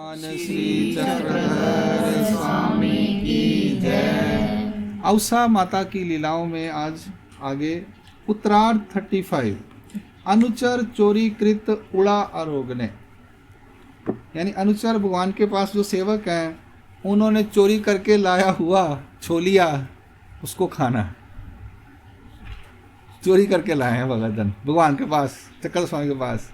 भगवान श्री चक्रधर स्वामी की जय। औसा माता की लीलाओं में आज आगे उत्तरार्ध 35 अनुचर चोरी कृत उड़ा आरोगने, यानी अनुचर भगवान के पास जो सेवक हैं उन्होंने चोरी करके लाया हुआ छोलिया उसको खाना, चोरी करके लाए हैं भगवान के पास, चक्कर स्वामी के पास।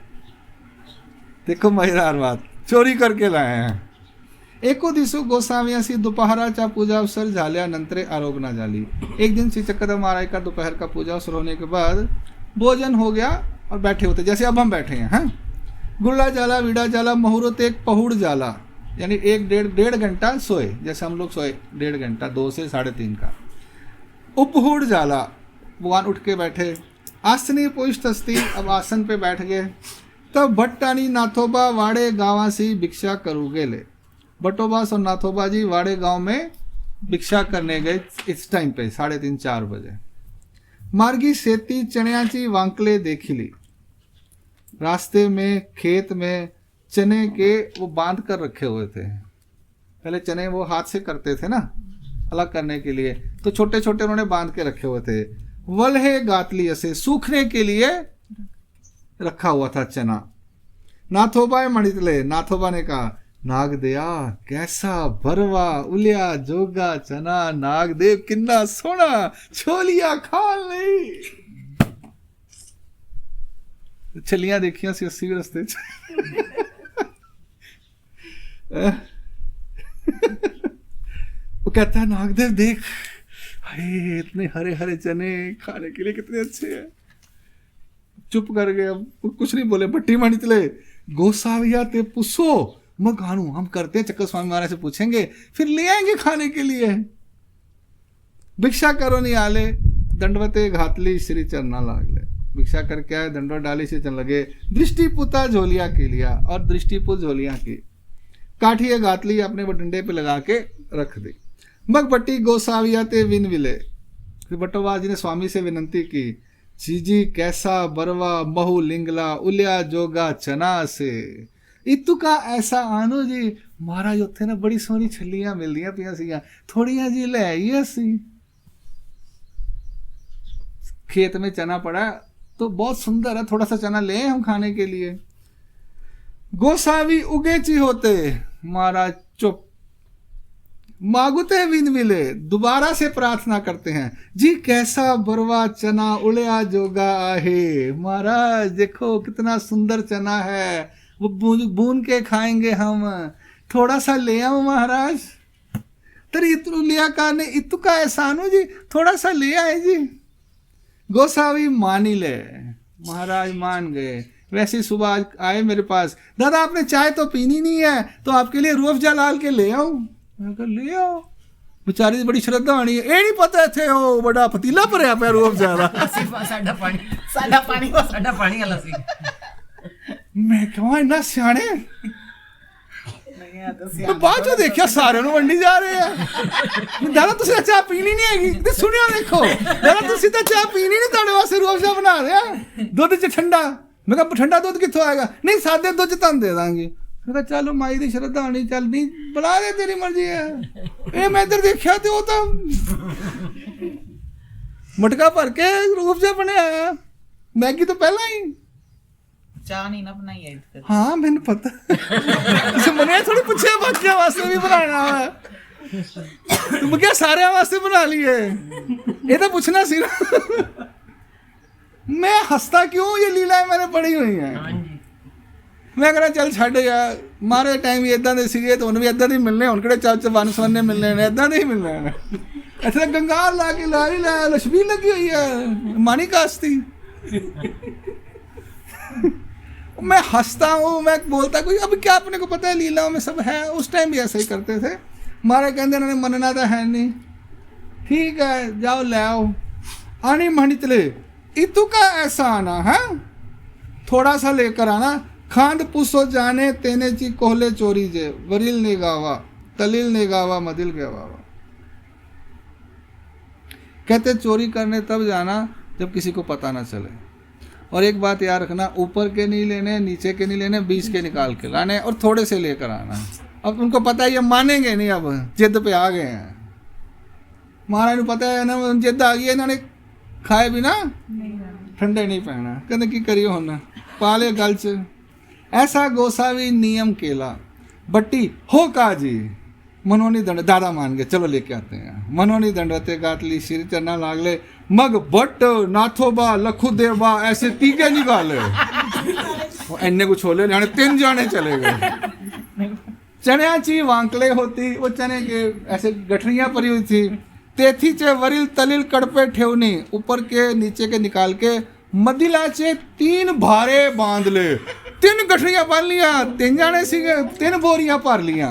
देखो मजेदार बात, चोरी करके लाए हैं। एको दिसो गोसाव्यासी दोपहराच्या पूजा अवसर झाल्या नंतरे आरोगना झाली। एक दिन श्री चक्रधर महाराज का दोपहर का पूजा अवसर होने के बाद भोजन हो गया और बैठे होते जैसे अब हम बैठे हैं। हाँ, गुल्ला जाला विड़ा जाला मुहूर्त एक पहुड़ जाला, यानी एक डेढ़ घंटा सोए, जैसे हम लोग सोए 1.5 घंटा 2 से 3.5 का। उपहुड़ जाला, भगवान उठ के बैठे। आसनी पुष्टस्ती, अब आसन पे बैठ गए। तब भट्टानी नाथोबा वाड़े गांवासी भिक्षा करू गेले। भट्टोबास और नाथोबा जी वाड़े गांव में भिक्षा करने गए इस टाइम पे 3:30-4 बजे। मार्गी सेती चण्याची वांकले देखिली, रास्ते में खेत में चने के वो बांध कर रखे हुए थे। पहले चने वो हाथ से करते थे ना अलग करने के लिए, तो छोटे छोटे उन्होंने बांध के रखे हुए थे। वल्हे गातली ऐसे सूखने के लिए रखा हुआ था चना। नाथोबा मणितले, नाथोबा ने कहा नाग दया कैसा भरवा उलिया जोगा चना, नाग देव किन्ना सोना छोलिया खा ले। छलियां देखिया सी 80 रस्ते वो कहता है नागदेव देख, हाय इतने हरे हरे चने खाने के लिए कितने अच्छे हैं। चुप कर गए, अब कुछ नहीं बोले। भट्टी मणितले गोसाविया ते पुसो मगानू, हम करते हैं चक्कर स्वामी महाराज से पूछेंगे फिर ले आएंगे खाने के लिए। भिक्षा करो नहीं आले, दंडवते घातली श्री चरना लागले। भिक्षा करके आए, दंडवत डाली से चल लगे। दृष्टिपुता झोलिया के लिया, और दृष्टिपुत झोलिया की काठिए घातली अपने वो डंडे पे लगा के रख दी। मगभट्टी गोसाविया ते विन विले, फिर भट्टोबा जी ने स्वामी से विनंती की, जीजी कैसा बरवा महू लिंगला उलिया जोगा चना से इतु का ऐसा आनो जी। महाराज उत्थे ना बड़ी सोहनी छलियां मिलदियां पियां सीगियां, थोड़ियां जी ले आइए असी। खेत में चना पड़ा तो बहुत सुंदर है, थोड़ा सा चना ले हम खाने के लिए। गोसावी उगेची होते, महाराज चुप। मांगते विन मिले, दोबारा से प्रार्थना करते हैं, जी कैसा बरवा चना उड़िया जोगा आहे। महाराज देखो कितना सुंदर चना है, वो बून के खाएंगे हम, थोड़ा सा ले आओ महाराज। तरी इतु लिया काने इतु का एहसान हो जी, थोड़ा सा ले आए जी। गोसावी मानी ले, महाराज मान गए। वैसे ही सुबह आज आए मेरे पास, दादा आपने चाय तो पीनी नहीं है तो आपके लिए रूह अफ़ज़ा डाल के ले आऊं। मैं कहा ले आओ। बेचारी दी बड़ी श्रद्धा आनी है, नहीं पता थे हो बड़ा पतीला भरया पे रूह अफ़ज़ा दा। साडा पानी वाला सी। मैं कहा इन्ना सियाने, मैं बाद जो देखा सारे वंडी जा रहे हैं। दादा तुसी चाह पीनी नहीं हैगी, सुनिया देखो दादा तुसी तो चाह पीनी नहीं, तुहाडे वास्ते रूह अफ़ज़ा बना रहे हैं दुध च ठंडा। मैं कहा ठंडा दुध कित्थों आएगा, नहीं सादे दुध च तुहानू दे दांगे। मैं कहा चलो माई दी श्रद्धा होनी, चल नहीं बना दे तेरी मर्जी है। ये मैं इधर देखा तो वो तो मटका भर के रूह अफ़ज़ा बनाया, मैगी तो पहला ही चाह नहीं ना बनाई है। हाँ मैंने पता मैंने थोड़ी पूछे बाकिया वास्ते भी बनाना है, तुम क्या सारे वास्ते बना लिए, ये तो पूछना सी ना। मैं हंसता क्यों, ये लीलाएं मैंने पढ़ी हुई हैं। मैं कहना चल छड़ यार, मारे टाइम भी इदा दे सीगे तो भी इदा ही मिलने, हुण किहड़े चाचे वन सवन्ने मिलने ने, इदा दे ही मिलने ने। इत्थे गंगाल ला के ला ही ला, लछबील लगी हुई है, मानी कास्ती। मैं हंसता हूँ, मैं बोलता कोई अब क्या अपने को पता है लीलाओं में सब है। उस टाइम भी ऐसा ही करते थे। मारे कहते इन्होंने मनना तो है नहीं, ठीक है जाओ ले आओ। आनी मणितले इतु का ऐसा आना है, थोड़ा सा लेकर आना। खांड पुसो जाने तेने ची कोहले चोरी जे, वरील ने गावा तलील ने गावा मदिल गवावा। कहते चोरी करने तब जाना जब किसी को पता ना चले। और एक बात याद रखना, ऊपर के नहीं लेने, नीचे के नहीं लेने, बीच के निकाल के लाने और थोड़े से लेकर आना। अब उनको पता है ये मानेंगे नहीं, अब जिद पे आ गए हैं। महाराज को पता है ना जिद आ गई है, इन्होंने खाए बिना ठंडे नहीं पैना, कहते की करियो होना पाले गल च ऐसा गोसावी नियम केला बट्टी हो काजी मनोनी दंड दादा मान गए, चलो लेके आते हैं। मनोनी दंडते गातली श्री चरना लागले मग बट नाथोबा लखुदेवा ऐसे तीगे निकाले इन्ने को छोले जाने 3 जाने चले गए। चने ची वांकले होती, वो चने के ऐसे गठरियां पड़ी हुई थी। तेथी चे वरिल तलिल कड़पे ठेवनी, ऊपर के नीचे के निकाल के मदिला चे 3 भारे बांध ले। 3 गठरियां बांध लिया, 3 जाने सीगे 3 बोरियां पार लिया।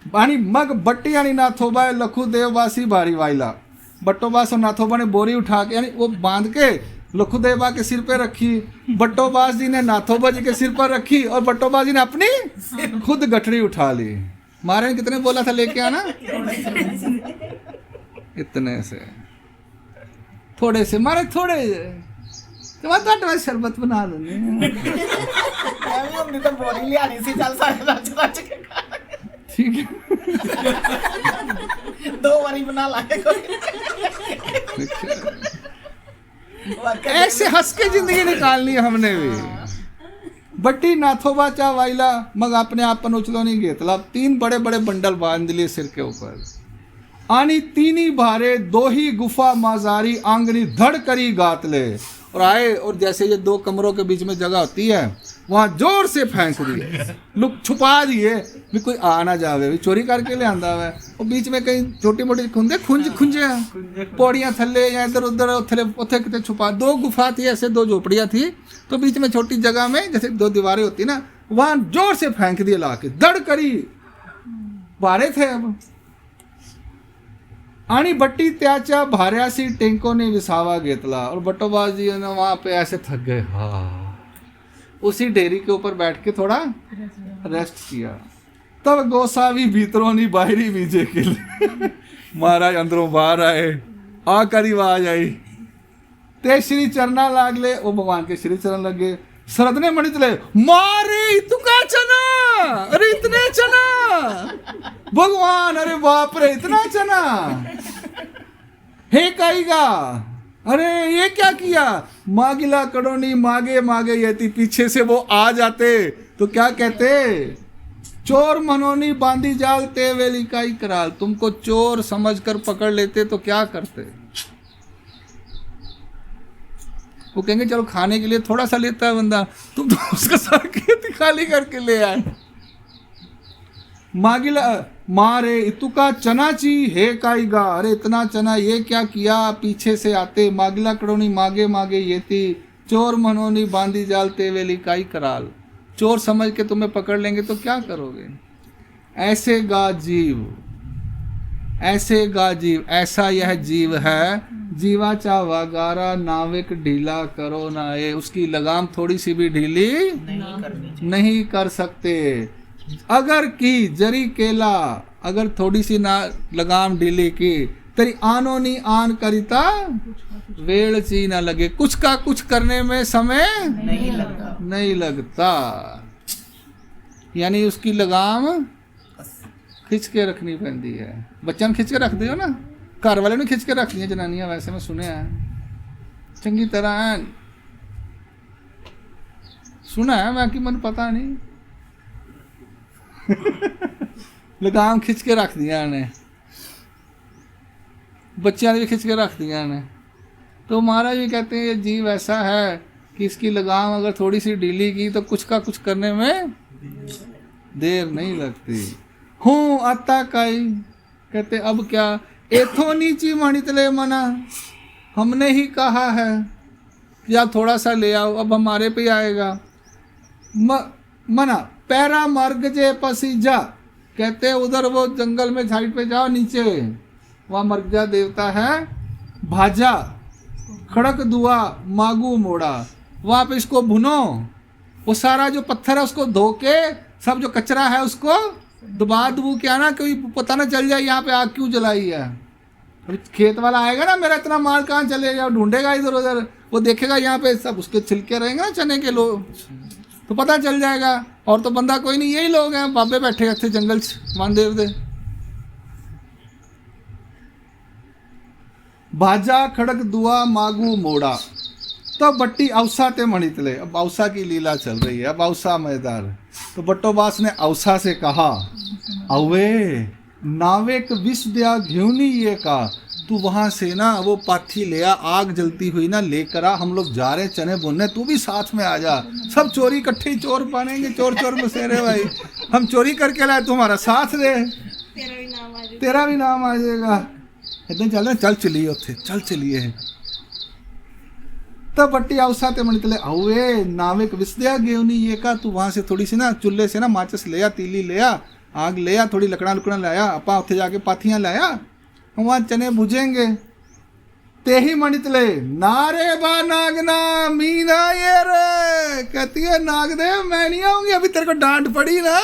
बानी मग बट्टी यानी नाथोबा लखुदेव बासी भारी वाइला, बट्टोबास और नाथोबा ने बोरी उठा के यानी वो बांध के लखुदेवा के सिर पे रखी, बट्टोबास जी ने नाथोबा जी के सिर पर रखी और बट्टोबास जी ने अपनी खुद गठरी उठा ली। मारे ने कितने बोला था लेके आना? इतने से थोड़े से मारे, थोड़े तो शरबत बना देंगे। हमने तो बोरी ले आनी सी, चल सारे रच के ठीक है 2 बारी बना लाके ऐसे हंस के जिंदगी निकालनी है हमने भी। बट्टी नाथोबा चा वाइला मग अपने आप पर उछलो नहीं घेतला, 3 बड़े बड़े बंडल बांध लिए सिर के ऊपर। आनी 3 ही भारे 2 ही गुफा माजारी आंगनी धड़ करी गात ले, और आए और जैसे ये 2 कमरों के बीच में जगह होती है वहां जोर से फेंक दिए, लोग छुपा दिए भी कोई आ ना जावे, भी चोरी करके ले आंदा है। और बीच में कहीं छोटी मोटी खुंजे खुंजे पौड़ियां थल्ले या इधर उधर उथे कितने छुपा। 2 गुफा थी, ऐसे 2 झोपड़ियां थी, तो बीच में छोटी जगह में जैसे 2 दीवारें होती ना, वहां जोर से फेंक दिए लाके, दड़ करी बारे थे। अब आणि बट्टी त्याच्या भाऱ्यासी टेंकोने विसावा घेतला, और बट्टोबाज जी ने वहां पे ऐसे थक गए, हाँ उसी डेरी के ऊपर बैठ के थोड़ा रेस्ट किया। तब गोसावी भीतरों बाहरी बीजे के लिए महाराज अंदरों बाहर आए, आकर आवाज आई ते श्री चरना लागले, वो भगवान के श्री चरण लगे। सरदने मणितले मारे तुका चना, अरे इतने चना भगवान, अरे बाप रे इतना चना, हे काईगा अरे ये क्या किया? मागिला कड़ोनी मागे मागे यति, पीछे से वो आ जाते तो क्या कहते? चोर मनोनी बांधी जाल ते वेली काई कराल, तुमको चोर समझकर पकड़ लेते तो क्या करते? वो कहेंगे चलो खाने के लिए थोड़ा सा लेता है बंदा, तुम तो उसका सारा खेती खाली करके ले आए। मागिला मारे इतुका चना ची हे काईगा, अरे इतना चना ये क्या किया? पीछे से आते मागिला कड़ोनी मागे मागे ये थी, चोर मनोनी बांधी जाल तेवेली काई कराल, चोर समझ के तुम्हें पकड़ लेंगे तो क्या करोगे? ऐसे गा जीव, ऐसे गा जीव, ऐसा यह जीव है, जीवा चा वागारा नाविक ढीला करो ना ये, उसकी लगाम थोड़ी सी भी ढीली नहीं कर सकते। अगर की जरी केला, अगर थोड़ी सी ना लगाम ढीली की, तेरी आनो नी आन करिता वेड़ ची ना लगे, कुछ का कुछ करने में समय नहीं लगता। यानी उसकी लगाम खिंच के रखनी पड़ती है। बच्चा खिंच के रख दियो ना, घर वाले ने खिंच के रख दिया जनानियां, वैसे मैं सुने हैं चंगी तरह सुना है मैं, कि मन पता नहीं लगाम खिंच के रख दिया ने, बच्चियां ने भी खिंच के रख दिया ने। तो महाराज ये कहते हैं ये जीव ऐसा है कि इसकी लगाम अगर थोड़ी सी ढीली की तो कुछ का कुछ करने में देर नहीं लगती। हूँ आता काई, कहते अब क्या? एथो नीची मणितले मना, हमने ही कहा है कि आप थोड़ा सा ले आओ, अब हमारे पे आएगा। मना पैरा मार्ग जे पसी जा, कहते उधर वो जंगल में साइड पे जाओ नीचे, वहाँ मर्गजा देवता है, भाजा खड़क दुआ मागू मोड़ा, वहाँ पे इसको भुनो, वो सारा जो पत्थर है उसको धो के, सब जो कचरा है उसको दबा दबू के आना, कोई पता ना चल जाए यहाँ पे आग क्यों जलाई है। खेत वाला आएगा ना, मेरा इतना माल कहाँ चले गया, ढूंढेगा इधर उधर, वो देखेगा यहाँ पे सब उसके छिलके रहेंगे ना चने के लो, तो तो पता चल जाएगा। और तो बंदा कोई नहीं, यही लोग हैं, बाबे बैठे इतने जंगल च मानदेव दे। बाजा खड़क दुआ मागू मोड़ा, तो बट्टी अवसा ते मणितले। अब अवसा की लीला चल रही है, अब अवसा मैदार। तो बट्टोबास ने अवसा से कहा, अवे नावेक विष दिया घ्यूनी ये का, तू वहां से ना वो पाथी ले आ, आग जलती हुई ना लेकर आ, हम लोग जा रहे चने बुनने, तू भी साथ में आ जा। सब चोरी इकट्ठे ही चोर बनेंगे, चोर चोर बसेरे भाई, हम चोरी करके लाए, तुम्हारा साथ दे, तेरा भी नाम आ जाएगा। इतने चल रहे, चल चलिए उत्थे, चल चलिए। तब बट्टी अवसा ते मणितले, अवे नाविक विस्दया गेवनी ये का, तू वहां से थोड़ी सी ना चुल्ले से ना माचिस ले आ, तीली ले आ, आग ले आ, थोड़ी लकड़ा लुकड़ा लाया, अपा उत्थे जाके पाथियां लाया, हम वहां चने भुजेंगे। ते ही मणितले, नारे बा नागना मीना ये रे, कहती है नागदेव मैं नहीं आऊंगी, अभी तेरे को डांट पड़ी ना,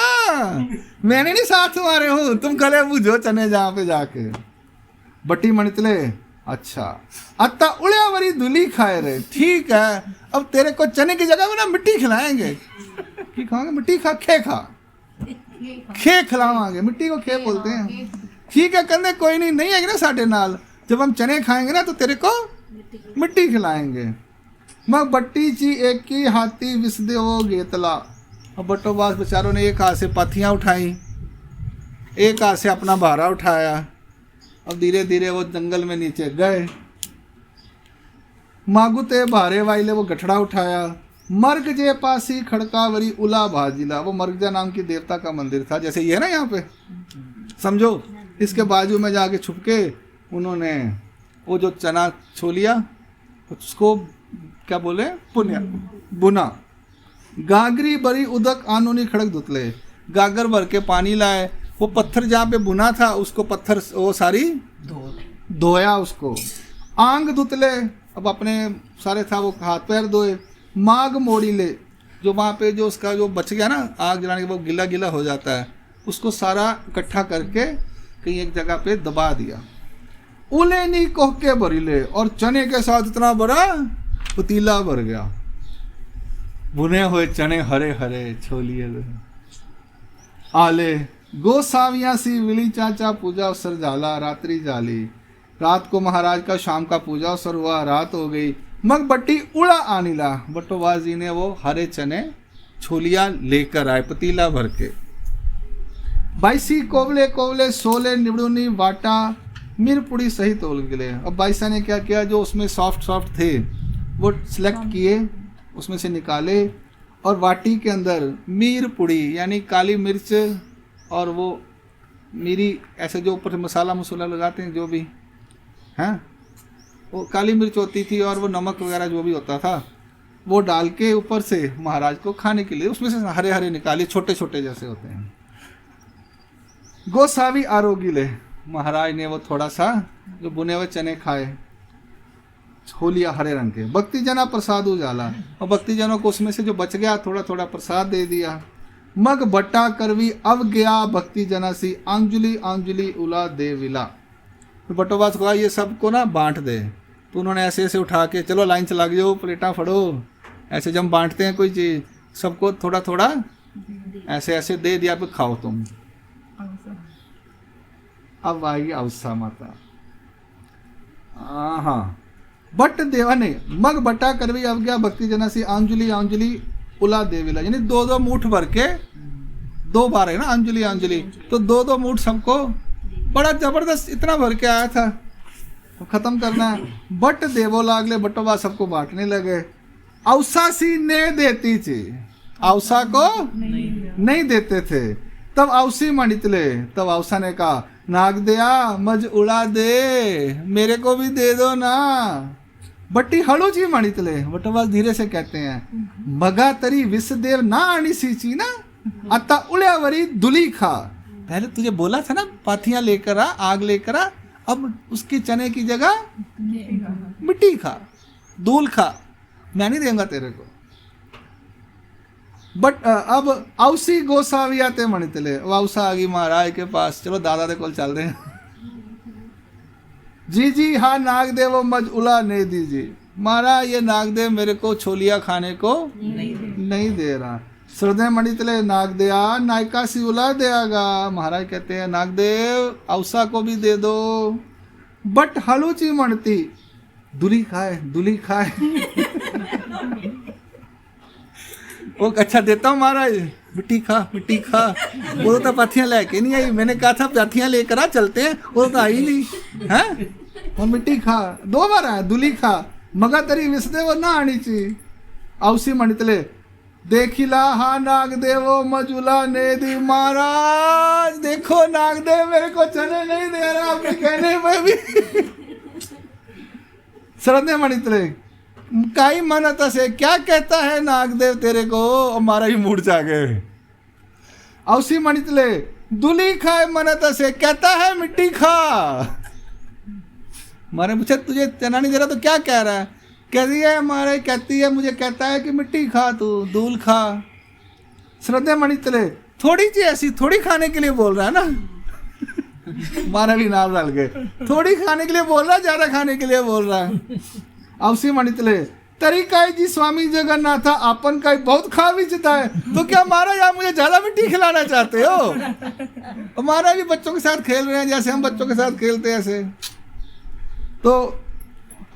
मैंने नहीं साथ तुम्हारे हूं, तुम गले बुझो चने जहां पे जाके। बट्टी मणितले, अच्छा अत्ता उड़ियावरी दुली खाए रहे, ठीक है, अब तेरे को चने की जगह में ना मिट्टी खिलाएंगे। की खाओगे? मिट्टी खा, खे खिलावांगे, मिट्टी को खे बोलते हैं। ठीक है कहते कोई नहीं, नहीं आएगी ना साढ़े नाल, जब हम चने खाएंगे ना तो तेरे को मिट्टी खिलाएंगे। मग बट्टी ची एक की हाथी विसदे वो गेतला। अब बट्टोबास बेचारों ने एक हाथ से पाथियां उठाई, एक हाथ से अपना भारा उठाया। अब धीरे धीरे वो जंगल में नीचे गए। मागुते भारे वाइले वो गठड़ा उठाया। मर्ग जे पासी खड़कावरी उला भाजिला, वो मर्गजा नाम की देवता का मंदिर था, जैसे ये है ना यहाँ पे, समझो। इसके बाजू में जाके छुप के उन्होंने वो जो चना छोलिया उसको क्या बोले, पुण्य बुना। गागरी बरी उदक आनूनी खड़क धुतले, गागर भर के पानी लाए, वो पत्थर जहाँ पे बुना था उसको पत्थर वो सारी धोया उसको। आंग धुतले, अब अपने सारे था वो हाथ पैर धोए। माग मोड़ी ले, जो वहाँ पे जो उसका जो बच गया ना आग जलाने के वो गिला गिला हो जाता है, उसको सारा इकट्ठा करके कहीं एक जगह पे दबा दिया। उले नी कोह के भरीले, और चने के साथ इतना बड़ा पतीला भर गया, बुने हुए चने हरे हरे छोलिए। आले गोसाविया सी विली चाचा पूजा अवसर जाला, रात्रि जाली। रात को महाराज का शाम का पूजा अवसर हुआ, रात हो गई। मग बट्टी उड़ा आनीला, बट्टोबाज जी ने वो हरे चने छोलिया लेकर आए पतीला भर के। बाईसी कोवले कोवले सोले निबड़ूनी वाटा मिरपुड़ी सही तोल गिले। अब बाईसा ने क्या किया, जो उसमें सॉफ्ट सॉफ्ट थे वो सिलेक्ट किए, उसमें से निकाले, और वाटी के अंदर मीर पुड़ी यानी काली मिर्च और वो मिरी, ऐसे जो ऊपर मसाला मसूला लगाते हैं जो भी हैं, वो काली मिर्च होती थी और वो नमक वगैरह जो भी होता था वो डाल के ऊपर से महाराज को खाने के लिए उसमें से हरे हरे निकाले, छोटे छोटे जैसे होते हैं। गोसावी आरोगिले, महाराज ने वो थोड़ा सा जो बुने हुए चने खाए, छोलिया हरे रंग के। भक्ति जना प्रसाद उजाला, और भक्ति जनों को उसमें से जो बच गया थोड़ा थोड़ा प्रसाद दे दिया। मग बट्टा करवी अब गया भक्ति जना सी, आंजुली आंजुली उला दे विला। तो बट्टोबास को ये सबको ना बांट दे। तो उन्होंने ऐसे ऐसे उठा के, चलो लाइन से लग जाओ, प्लेटा फड़ो, ऐसे जब बांटते हैं कोई चीज़ सबको थोड़ा थोड़ा ऐसे ऐसे दे दिया, फिर खाओ तुम। अब आएगी अवसा माता। हाँ, बट देवा ने मग बट्टा करवी अब गया भक्ति जना सी, आंजुली आंजुली उला देविला, यानी दो दो मुठ भर के, दो बार है ना अंजलि अंजलि, तो दो दो मुठ सबको बड़ा जबरदस्त इतना भर के आया था, तो खत्म करना है। बट देवो लागले, बटोबा सबको बांटने लगे। अवसा सी ने देती थी, अवसा को नहीं देते थे। तब अवसी मणितले, तब अवसा ने कहा, नाग दया मज उड़ा दे, मेरे को भी दे दो ना। बट्टी हड़ू जी मणितले, बटोबा धीरे से कहते हैं, मगा तरी विषदेव ना आनी सींची ना, अता उड़ियावरी दुली खा। पहले तुझे बोला था ना पाथियां लेकर आ, आग लेकर आ, अब उसकी चने की जगह मिट्टी खा, धूल खा, मैं नहीं देंगा तेरे को। बट अब अवसी गोसाविया ते मणितले, अब अवसा आ गई महाराज के पास, चलो दादा दे कोल चल रहे हैं। जी जी हाँ नागदेव मज उला नहीं दीजिए, महाराज ये नागदेव मेरे को छोलिया खाने को नहीं दे रहा। श्रद्धे मणितले नागदेया नायका सी उला देगा। महाराज कहते हैं नागदेव औसा को भी दे दो, बट हलूची मणती दुली खाए वो अच्छा देता हूँ महाराज, मिट्टी खा। वो तो पाथियां लेके नहीं आई, मैंने कहा था पाथियां लेकर आ चलते हैं, वो तो आई नहीं है। और मिट्टी खा 2 बार आया, दुली खा मगा तरी विसदे वो ना आनी चाहिए। औसी मणितले देखिला हा नागदेवो मजुला ने दी। महाराज देखो नागदेव मेरे को चने नहीं दे रहा आपके कहने पे भी। श्रद्धे मणितले काई मनता से क्या कहता है नागदेव तेरे को, हमारा ही मूड जा गए। औसी मणितले दुली खाए मनता से कहता है मिट्टी खा। मारे पूछा तुझे चना नहीं दे रहा तो क्या कह रहा है, कहती है हमारे कहती है मुझे कहता है कि मिट्टी खा, तू दूल खा। श्रद्धे मणितले थोड़ी सी ऐसी थोड़ी खाने के लिए बोल रहा है ना। मारा भी नाल डाल गए, थोड़ी खाने के लिए बोल रहा है, ज्यादा खाने के लिए बोल रहा है। औसी मणितले तरीकाई जी स्वामी जगन्नाथ आपन का बहुत खा भी चुका है, तो क्या महाराज आप मुझे ज्यादा मिट्टी खिलाना चाहते हो। हमारा भी बच्चों के साथ खेल रहे हैं जैसे हम बच्चों के साथ खेलते हैं ऐसे। तो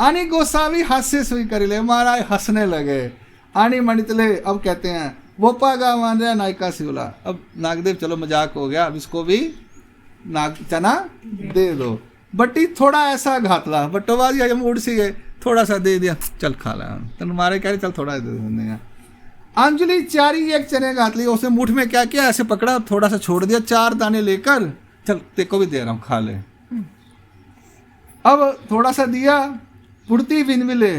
आनी गोसावी हास्य सुई कर ले, महाराज हंसने लगे। आनी मणितले अब कहते हैं वो पागा मान रहा नायका सिवला। अब नागदेव चलो मजाक हो गया, अब इसको भी नाग चना दे दो। बट्टी थोड़ा ऐसा घातला, बट्टोबाजी जब मूड सी गए थोड़ा सा दे दिया, चल खा ला। तो हमारे कह रहे चल थोड़ा दे देंगे। अंजलि चारी एक चने घातली, उसे मुठ में क्या किया ऐसे पकड़ा, थोड़ा सा छोड़ दिया, 4 दाने लेकर चल तेको भी दे रहा हूँ खा ले। अब थोड़ा सा दिया, पुड़ती बिन मिले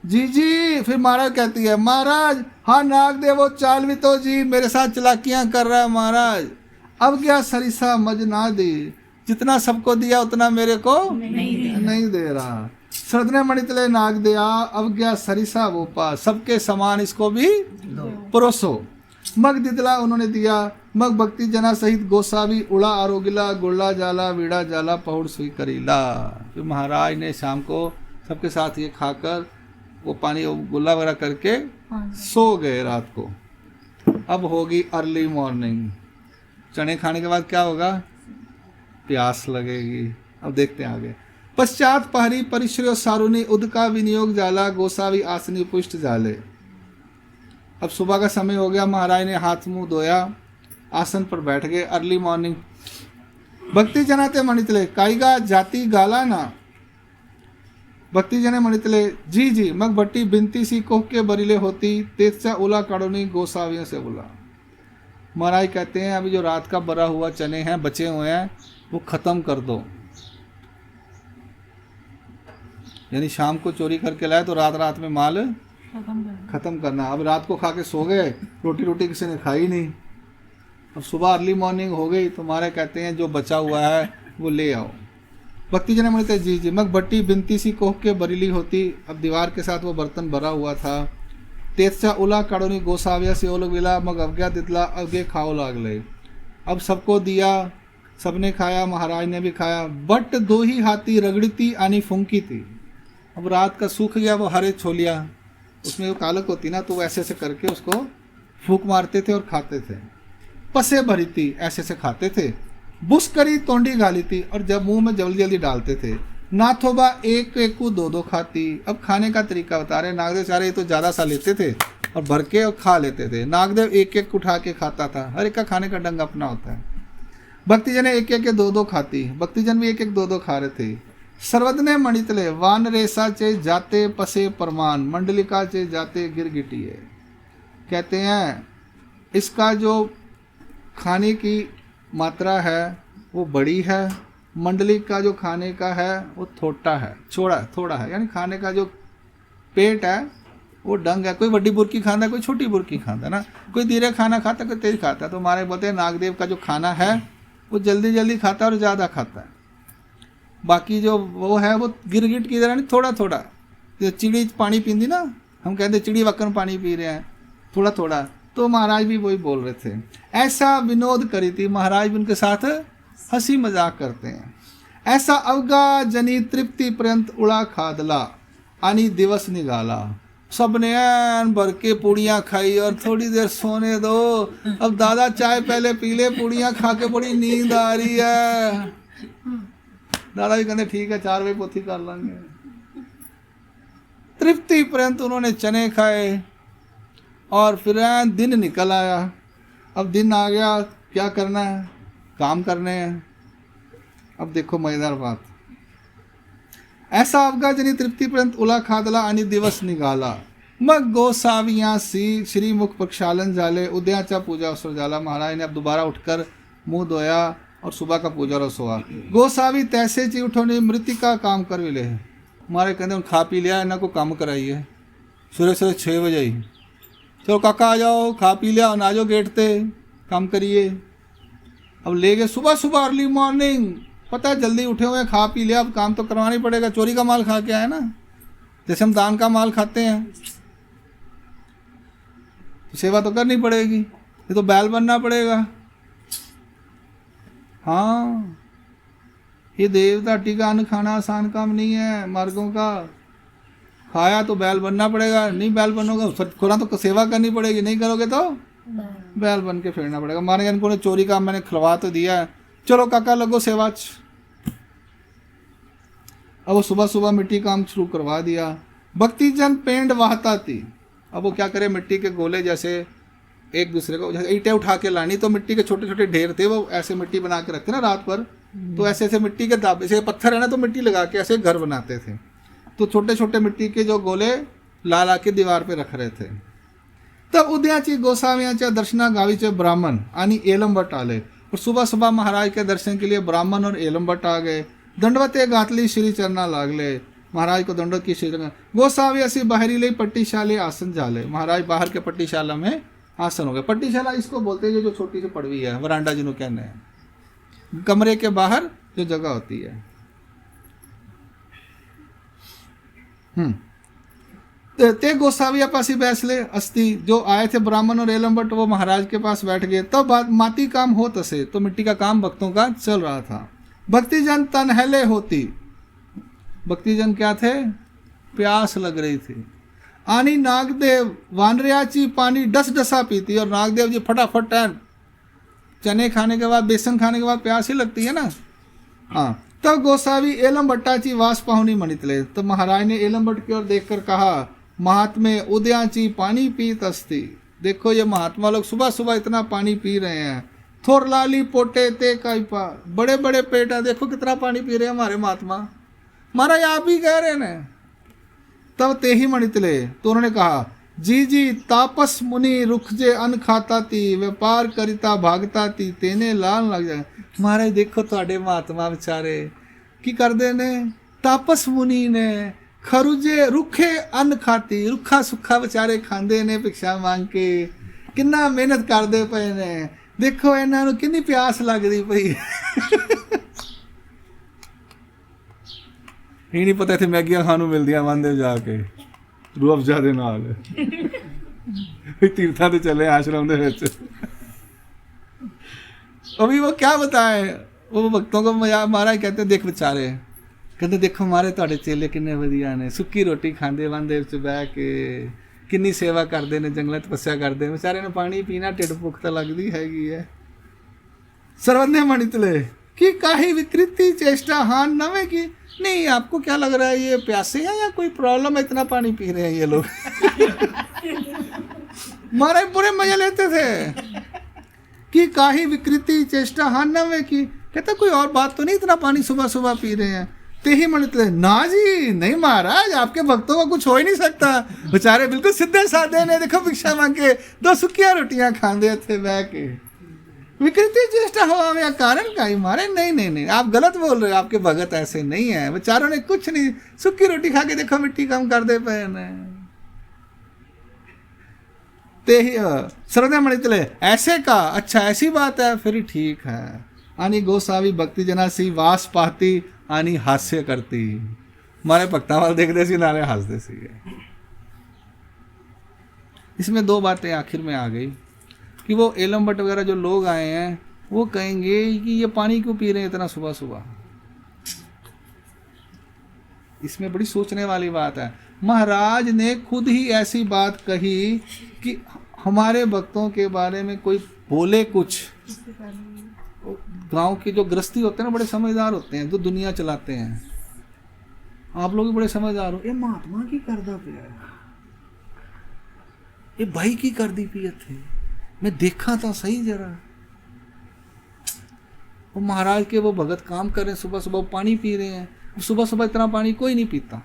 जी। फिर महाराज कहती है महाराज हाँ नागदेव चाल भी तो जी मेरे साथ चलाकियां कर रहा है महाराज। अब क्या सरिसा मज ना दी, जितना सबको दिया उतना मेरे को नहीं दे रहा। श्रद्धे मणितले नागदेया अब क्या सरिसा वो पा, सबके समान इसको भी परोसो। मग दिदला उन्होंने दिया, मग भक्ति जना सहित गोसावी उड़ा आरोगिला गुल्ला जाला वीड़ा जाला पहुड़ सुई करीला। फिर महाराज ने शाम को सबके साथ ये खाकर वो पानी गुल्ला वगैरह करके सो गए रात को। अब होगी अर्ली मॉर्निंग, चने खाने के बाद क्या होगा, प्यास लगेगी। अब देखते हैं आगे। पश्चात पहरी परिश्रय सारुनी उदका विनियोग जाला गोसावी आसनी पुष्ट जाले। अब सुबह का समय हो गया, महाराज ने हाथ मुंह धोया, आसन पर बैठ गए। अर्ली मॉर्निंग भक्ति जनाते मणितले काईगा जाति गाला ना। भक्ति जने मणितले जी मग भट्टी बिनती सी कोह के बरीले होती तेजसा उला काड़ोनी गोसावियों से बोला। महाराज कहते हैं अभी जो रात का बरा हुआ चने हैं बचे हुए हैं वो खत्म कर दो। यानी शाम को चोरी करके लाए तो रात में माल खत्म करना। अब रात को खा के सो गए, रोटी किसी ने खाई नहीं। अब सुबह अर्ली मॉर्निंग हो गई तो महाराज कहते हैं जो बचा हुआ है वो ले आओ। भक्ति जने मणिते जी मग भट्टी बिनती सी कोह के बरीली होती। अब दीवार के साथ वो बर्तन भरा हुआ था। तेजसा उला काड़ोनी गोसाविया से ओलग विला मग अवज्ञा तितला अवगे खाओ लाग ले। अब सबको दिया, सबने खाया, महाराज ने भी खाया। बट 2 ही हाथी रगड़ती आनी फूंकी थी। अब रात का सूख गया वो हरे छोलिया, उसमें वो कालक होती ना तो वो ऐसे करके उसको फूंक मारते थे और खाते थे। पसे भरी थी ऐसे से खाते थे। बुस करी तोंडी गाली थी और जब मुंह में जल्दी डालते थे। नाथोबा एक को 2 खाती। अब खाने का तरीका बता रहे। नागदेव सारे तो ज़्यादा सा लेते थे और भर के और खा लेते थे। नागदेव एक उठा के खाता था। हर एक का खाने का ढंग अपना होता है। भक्तिजन एक के 2 खाती। भक्तिजन भी एक 2 खा रहे थे। सर्वदने मणितले वान रेसा चे जाते पसे परमान मंडलिका चे जाते गिरगिटिए। कहते हैं इसका जो खाने की मात्रा है वो बड़ी है, मंडली का जो खाने का है वो थोड़ा है। यानी खाने का जो पेट है वो डंग है। कोई बड़ी बुरकी खाता है, कोई छोटी बुरकी खाता है ना, कोई धीरे खाना खाता है, कोई तेज खाता है। तो हमारे बोलते हैं नागदेव का जो खाना है वो जल्दी खाता है और ज़्यादा खाता है। बाकी जो वो है वो गिरगिट की तरह नहीं, थोड़ा। जो चिड़ी पानी पींदी ना, हम कहते चिड़ी वक्कन पानी पी रहे हैं थोड़ा। तो महाराज भी वही बोल रहे थे। ऐसा विनोद करी थी। महाराज भी उनके साथ हंसी मजाक करते हैं। ऐसा अवगा जनी तृप्ति पर्यंत उड़ा खादला आनी दिवस निगाला। सबने ऐन भर के पूड़ियाँ खाई और थोड़ी देर सोने दो। अब दादा चाय पहले पी ले, पूड़ियाँ खा के बड़ी नींद आ रही है। दादा जी कहते ठीक है 4 बजे पोथी कर लेंगे। तृप्ति पर्यंत उन्होंने चने खाए और फिर दिन निकल आया। अब दिन आ गया, क्या करना है, काम करने हैं। अब देखो मजेदार बात, ऐसा अवगाजनी तृप्ति पर्यंत उला खादला आणि दिवस निघाला। मग गोसावियासी श्री मुख प्रक्षालन झाले, उद्याचा पूजा अवसर झाला। महाराज ने अब दोबारा उठकर मुंह धोया और सुबह का पूजा रस हुआ। गोसावी तैसे जी उठोने मृतिका काम कर भी ले। हमारे कहते खा पी लिया, इन्हें को काम कराइए सुबह 6 बजे ही। चलो काका आ जाओ, खा पी लिया और आ जाओ गेट पे काम करिए। अब ले गए सुबह अर्ली मॉर्निंग, पता है जल्दी उठे हुए, खा पी लिया, अब काम तो करवाना ही पड़ेगा। चोरी का माल खा के आए ना, जैसे हम दान का माल खाते हैं, तो सेवा तो करनी पड़ेगी, ये तो बैल बनना पड़ेगा। हाँ, ये देवताटी का अन्न खाना आसान काम नहीं है मार्गों का। खाया तो बैल बनना पड़ेगा, नहीं बैल बनोगे थोड़ा तो सेवा करनी पड़ेगी, नहीं करोगे तो बैल बन के फिरना पड़ेगा। मारे इनको ने चोरी का मैंने खिलवा तो दिया है, चलो काका लगो सेवा। अब वो सुबह मिट्टी काम शुरू करवा दिया। भक्ति जन पेंड वाहता थी। अब वो क्या करे, मिट्टी के गोले जैसे एक दूसरे को, जैसे ईंटें उठा के लानी, तो मिट्टी के छोटे छोटे ढेर थे, वो ऐसे मिट्टी बना के रखते ना रात पर, तो ऐसे ऐसे मिट्टी के दाबे से पत्थर है ना, तो मिट्टी लगा के ऐसे घर बनाते थे। तो छोटे छोटे मिट्टी के जो गोले ला के दीवार पे रख रहे थे। तब उद्याची गोसाव्याच्या दर्शना गावीचे ब्राह्मण आणि एलंबट आले, और सुबह महाराज के दर्शन के लिए ब्राह्मण और एलंबट आ गए। दंडवते गातली श्री चरना लागले, महाराज को दंडवत की श्री चरना। गोसावी असी बाहरी ले पट्टीशाले आसन झाले, महाराज बाहर के पट्टीशाला में आसन हो गए। पट्टीशाला इसको बोलते हैं जो छोटी सी पड़वी है, वरांडा जिन्हों कहने हैं, कमरे के बाहर जो जगह होती है। ते गोसावी पासी बैसले अस्ति, जो आए थे ब्राह्मण और एलंबट, वो महाराज के पास बैठ गए। तब बात माती काम हो तसे, तो मिट्टी का काम भक्तों का चल रहा था। भक्तिजन तनहले होती, भक्तिजन क्या थे, प्यास लग रही थी। आनी नागदेव वानरियाची पानी डस डसा पीती, और नागदेव जी फटाफट चने खाने के बाद, बेसन खाने के बाद प्यास ही लगती है ना। हाँ, तब गोसावी एलंबट्टाची वास पाहुनी मणितले, तो महाराज ने एलंबट की ओर देखकर कहा, महात्मे उदयाची पानी पीत अस्ति। देखो ये महात्मा लोग सुबह इतना पानी पी रहे हैं। थोर लाली पोटे ते काइपा, बड़े बड़े पेट है, देखो कितना पानी पी रहे हैं हमारे महात्मा। महाराज आप ही कह रहे हैं। तब ते ही मणितले, तो उन्होंने कहा, जी तापस मुनि रुख जे अन्न खाता ती, व्यापार करिता भागता ती, तेने लाल लग जाए। महाराज देखो तुहाडे महात्मा बेचारे की करदे ने, तापस मुनि ने खरुजे रुखे अन्न खाती, रुखा सुखा बेचारे खांदे ने भिक्षा मांग के, किन्ना मेहनत करदे पए ने। देखो इन्हां नूं किन्नी प्यास लगदी पई। ਇਹ ਨਹੀਂ ਪਤਾ ਇੱਥੇ ਮੈਗੀਆਂ ਖਾਣ ਨੂੰ ਮਿਲਦੀਆਂ ਮੰਦੇ ਜਾ ਕੇ रूह अफ़ज़ा ਦੇ ਨਾਲ। तीर्थां ते चले आश्रम दे विच। अभी वो क्या बताए, वो भक्तों को महाराज कहते देख बेचारे, कहते देखो मारे तुहाडे चेले किन्ने वधिया ने, सुक्की रोटी खांदे वंदे विच बह के, किन्नी सेवा करदे ने, जंगलां तपस्या करदे, बेचारे ने पानी पीना, ढिड भुख तां लगदी हैगी है। सर्वज्ञ मणितले कि काहे विकृति चेष्टा हान नवे की। नहीं, आपको क्या लग रहा है ये प्यासे हैं या कोई प्रॉब्लम है, इतना पानी पी रहे हैं ये लोग। महाराज पूरे मजे लेते थे कि काहे विकृति चेष्टा हान नवे की। कहता कोई और बात तो नहीं, इतना पानी सुबह पी रहे हैं। ते ही मणितले, ना जी नहीं महाराज, आपके भक्तों का कुछ हो ही नहीं सकता, बेचारे बिल्कुल सीधे साधे ने, देखो भिक्षा मांग के 2 सुखिया रोटियां खांदे थे बह के। विकृति चेष्टा हो या कारण का ही मारे। नहीं, आप गलत बोल रहे हो, आपके भगत ऐसे नहीं है, बेचारों ने कुछ नहीं, सुखी रोटी खा के देखो मिट्टी कम कर दे पे ने। ते ही श्रद्धा मणितले ऐसे का, अच्छा ऐसी बात है, फिर ठीक है। आनी गोसावी भक्ति जना सी वास पाती, आनी हास्य करती। मारे भक्ता वाल देखते सी, नारे हंसते सी। इसमें 2 बातें आखिर में आ गई कि वो एलम भट्ट वगैरह जो लोग आए हैं वो कहेंगे कि ये पानी क्यों पी रहे हैं इतना सुबह। इसमें बड़ी सोचने वाली बात है। महाराज ने खुद ही ऐसी बात कही कि हमारे भक्तों के बारे में कोई बोले कुछ। गांव के जो गृहस्थी होते हैं ना, बड़े समझदार होते हैं, जो दुनिया चलाते हैं। आप लोग भी बड़े समझदार हो। ये महात्मा की करदा पिया, ये भाई की कर दी पिया थे, मैं देखा था सही जरा। वो महाराज के वो भगत काम कर रहे हैं, सुबह सुबह पानी पी रहे हैं। सुबह सुबह इतना पानी कोई नहीं पीता।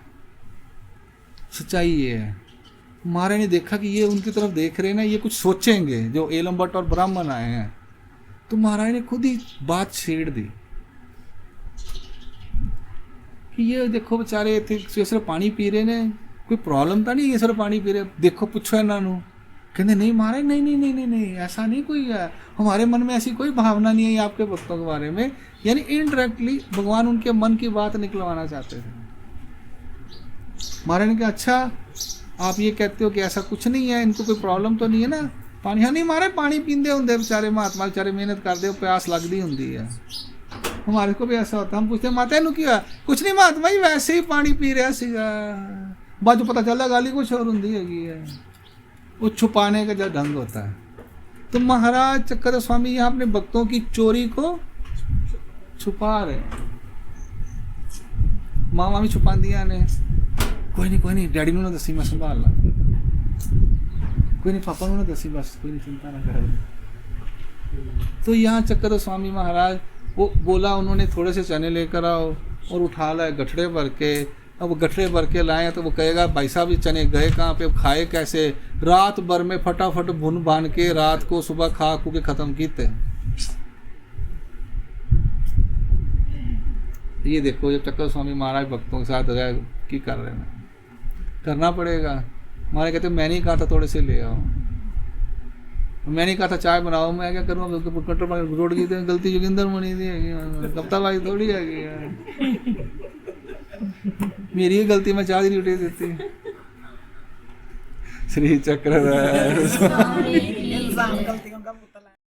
सच्चाई ये है। महाराज ने देखा कि ये उनकी तरफ देख रहे हैं ना, ये कुछ सोचेंगे, जो एलम भट्ट और ब्राह्मण आए हैं। तो महाराज ने खुद ही बात छेड़ दी कि ये देखो बेचारे थे, सिर्फ पानी पी रहे ने, कोई प्रॉब्लम तो नहीं, ये सिर्फ पानी पी रहे, देखो पूछो इन्हों। कहते नहीं महाराज, नहीं नहीं नहीं नहीं नहीं, ऐसा नहीं कोई है, हमारे मन में ऐसी कोई भावना नहीं है आपके भक्तों के बारे में। यानी इनडायरेक्टली भगवान उनके मन की बात निकलवाना चाहते थे। महाराज ने कहा अच्छा, आप ये कहते हो कि ऐसा कुछ नहीं है, इनको कोई प्रॉब्लम तो नहीं है ना पानी? हाँ नहीं महाराज, पानी पींदे होंगे बेचारे, महात्मा बेचारे मेहनत करते हो, प्यास लगती होंगी है। हमारे को भी ऐसा होता, हम पूछते माता नु क्या? कुछ नहीं महात्मा जी, वैसे ही पानी पी रहा सीगा। बाद जो पता चला गाली कुछ और होंगी है। वो छुपाने का जो ढंग होता है। तो महाराज चक्कर स्वामी यहाँ अपने भक्तों की चोरी को छुपा रहे। मामा भी छुपा दिया ने, कोई नहीं डैडी ने दसी, मैं संभाल ला, कोई नहीं पापा ने दसी, बस कोई नहीं, चिंता ना कर। तो यहाँ चक्कर स्वामी महाराज वो बोला, उन्होंने थोड़े से चने लेकर आओ और उठा लाए गठड़े भर के। अब वो गठड़े भर के लाए तो वो कहेगा भाई साहब ये चने गए कहाँ पे, खाए कैसे? रात भर में फटाफट भुन भान के रात को सुबह खा खू के खत्म कीते। ये देखो, जब चक्कर स्वामी महाराज भक्तों के साथ रह की कर रहे हैं, करना पड़ेगा। हमारे कहते मैं नहीं कहा था थोड़े से ले आओ, मैं नहीं कहा था चाय बनाओ, मैं क्या करूँगा? कटर रोड की गलती जोगिंदर मणि दी है, कप्ता भाई थोड़ी है, मेरी ही गलती, मैं चाय नहीं उठी देती। श्री चक्रधर इंसान गलतियों का पुतला।